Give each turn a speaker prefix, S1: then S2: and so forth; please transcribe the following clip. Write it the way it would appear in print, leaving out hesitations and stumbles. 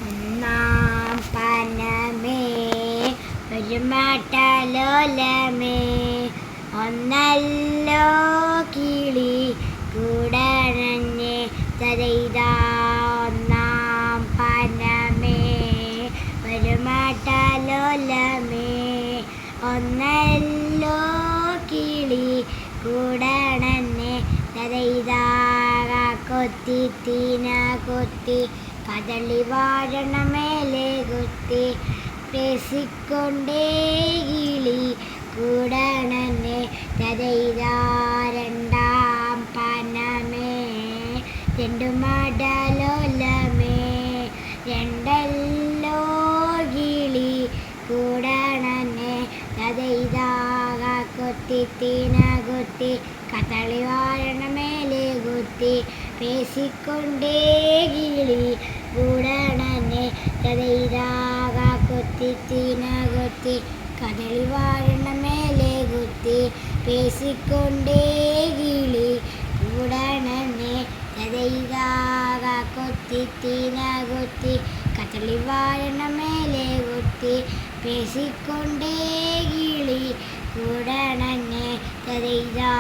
S1: ഒന്നാം പനമേ ഒരു മാട്ടലോലമേ ഒന്നല്ലോ കിളി കൂടണഞ്ഞേ തരയിതാ. ഒന്നാം പനമേ ഒരു മാട്ടലോലമേ ഒന്നല്ലോ കിളി കൂടണഞ്ഞേ തരയിതാ. കൊത്തി തീന കൊത്തി കദളി വാരണമേലെ കുത്തി പേസിക്കൊണ്ടേ കിളി കൂടണഞ്ഞേ തരയിതാ. രണ്ടാം പനമേ രണ്ടു മടലോലമേ രണ്ടല്ലോ കിളി കൂടണഞ്ഞേ തരയിതാ. കൊത്തി തീന കൊത്തി കദളി വാരണമേലെ കുത്തി പേസിക്കൊണ്ടേ കിളി കൂടണഞ്ഞേ തരയിതാ. കൊത്തി തീന കൊത്തി കദളി വാരണമേലെ കുത്തി പേസിക്കൊണ്ടേ കിളി കൂടണഞ്ഞേ തരയിതാ. കൊത്തി തീന കൊത്തി കദളി വാരണമേലെ കുത്തി പേസിക്കൊണ്ടേ കിളി കൂടണഞ്ഞേ തരയിതാ.